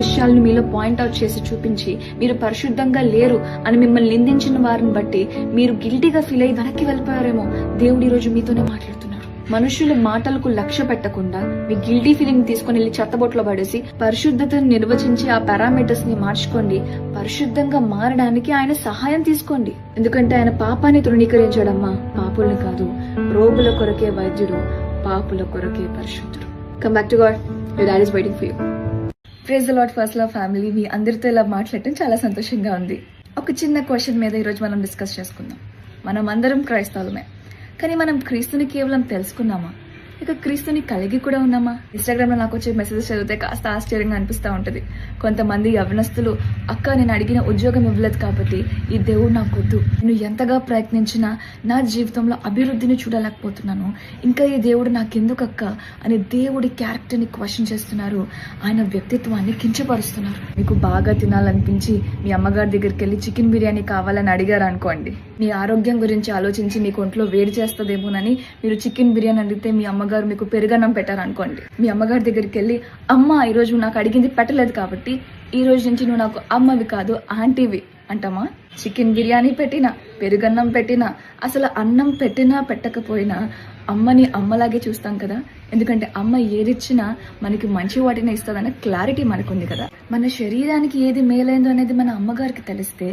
విషయాలను మీలో పాయింట్అవుట్ చేసి చూపించి మీరు పరిశుద్ధంగా లేరు అని మిమ్మల్ని నిందించిన వారిని బట్టి మీరు గిల్టీగా ఫీల్ అయ్యి వెనక్కి వెళ్ళిపోయారేమో. దేవుడు ఈ రోజు మీతోనే మాట్లాడుతున్నారు. మనుషుల మాటలకు లక్ష్య పెట్టకుండా మీ గిల్టీ ఫీలింగ్ తీసుకుని వెళ్ళి చెత్తబొట్లో పడేసి పరిశుద్ధతను నిర్వచించి ఆ పారామీటర్స్ ని మార్చుకోండి. పరిశుద్ధంగా మారడానికి ఆయన సహాయం తీసుకోండి. ఎందుకంటే ఆయన పాపాన్ని తృణీకరించాడమ్మా, పాపుల్ని కాదు. రోగుల కొరకే వైద్యుడు, పాపుల కొరకే పరిశుద్ధుడు. Come back to God. Your dad is waiting for you. Praise the Lord. First love family, మీ అందరితో ఇలా మాట్లాడటం చాలా సంతోషంగా ఉంది. ఒక చిన్న క్వశ్చన్ మీద ఈరోజు మనం డిస్కస్ చేసుకుందాం. మనం అందరం క్రైస్తవులమే, కానీ మనం క్రీస్తుని కేవలం తెలుసుకున్నామా, ఇక క్రీస్తుని కలిగి కూడా ఉన్నామా? ఇన్స్టాగ్రామ్లో నాకు వచ్చే మెసేజెస్ చదివితే కాస్త ఆశ్చర్యంగా అనిపిస్తూ ఉంటుంది. కొంతమంది యవ్వనస్తులు, అక్క నేను అడిగిన ఉద్యోగం ఇవ్వలేదు కాబట్టి ఈ దేవుడు నాకు వద్దు, నేను ఎంతగా ప్రయత్నించినా నా జీవితంలో అభివృద్ధిని చూడలేకపోతున్నాను, ఇంకా ఈ దేవుడు నాకెందుకు అక్క అని దేవుడి క్యారెక్టర్ని క్వశ్చన్ చేస్తున్నారు. ఆయన వ్యక్తిత్వాన్ని కించపరుస్తున్నారు. మీకు బాగా తినాలనిపించి మీ అమ్మగారి దగ్గరికి వెళ్ళి చికెన్ బిర్యానీ కావాలని అడిగారు అనుకోండి, మీ ఆరోగ్యం గురించి ఆలోచించి మీకు ఒంట్లో వేడి చేస్తుందేమోనని మీరు చికెన్ బిర్యానీ అడిగితే మీ అమ్మగారు మీకు పెరుగన్నం పెట్టారనుకోండి. మీ అమ్మగారి దగ్గరికి వెళ్ళి, అమ్మ ఈరోజు నాకు అడిగింది పెట్టలేదు కాబట్టి ఈ రోజు నుంచి నువ్వు నాకు అమ్మవి కాదు ఆంటీవి అంటామా? చికెన్ బిర్యానీ పెట్టినా, పెరుగన్నం పెట్టినా, అసలు అన్నం పెట్టినా పెట్టకపోయినా అమ్మని అమ్మలాగే చూస్తాం కదా. ఎందుకంటే అమ్మ ఏదిచ్చినా మనకి మంచి వాటిని ఇస్తుందనే క్లారిటీ మనకుంది కదా. మన శరీరానికి ఏది మేలైందో అనేది మన అమ్మగారికి తెలిస్తే,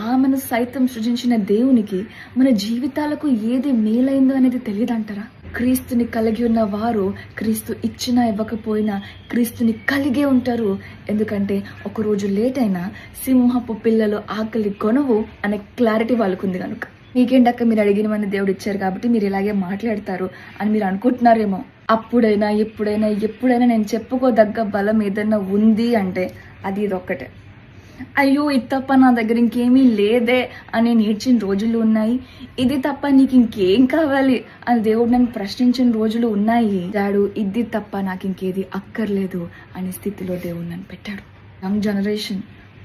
ఆమెను సైతం సృజించిన దేవునికి మన జీవితాలకు ఏది మేలైందో అనేది తెలియదంటారా? క్రీస్తుని కలిగి ఉన్న వారు క్రీస్తు ఇచ్చినా ఇవ్వకపోయినా క్రీస్తుని కలిగే ఉంటారు. ఎందుకంటే ఒకరోజు లేట్ అయినా సింహపు పిల్లలు ఆకలి కొనువు అనే క్లారిటీ వాళ్ళకుంది కనుక. మీకేంటక్క మీరు అడిగినవన్నీ దేవుడు ఇచ్చారు కాబట్టి మీరు ఇలాగే మాట్లాడతారు అని మీరు అనుకుంటున్నారేమో. అప్పుడైనా ఎప్పుడైనా నేను చెప్పుకోదగ్గ బలం ఏదైనా ఉంది అంటే అది ఇదొక్కటే. అయ్యో ఇది తప్ప నా దగ్గర ఇంకేమీ లేదే అని నేర్చిన రోజులు ఉన్నాయి, ఇది తప్ప నీకు ఇంకేం కావాలి అని దేవుడు నన్ను ప్రశ్నించిన రోజులు ఉన్నాయి. డాడు ఇది తప్ప నాకు ఇంకేది అక్కర్లేదు అనే స్థితిలో దేవుడు నన్ను పెట్టాడు. యంగ్ జనరేషన్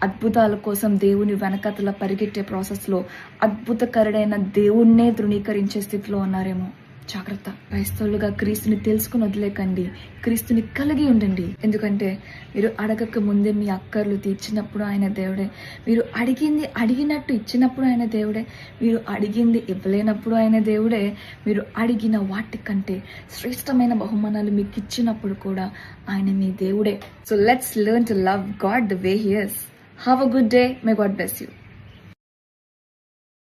అద్భుతాల కోసం దేవుని వెనకతల పరిగెట్టే ప్రాసెస్లో అద్భుతకరుడైన దేవుణ్ణే తృణీకరించే స్థితిలో ఉన్నారేమో. జాగ్రత్త. క్రైస్తవులుగా క్రీస్తుని తెలుసుకుని వదిలేకండి, క్రీస్తుని కలిగి ఉండండి. ఎందుకంటే మీరు అడగక ముందే మీ అక్కర్లు తీర్చినప్పుడు ఆయన దేవుడే, మీరు అడిగింది అడిగినట్టు ఇచ్చినప్పుడు ఆయన దేవుడే, మీరు అడిగింది ఇవ్వలేనప్పుడు ఆయన దేవుడే, మీరు అడిగిన వాటికంటే శ్రేష్టమైన బహుమానాలు మీకు ఇచ్చినప్పుడు కూడా ఆయన మీ దేవుడే. So let's learn to love God the way he is. Have a good day. May God bless you.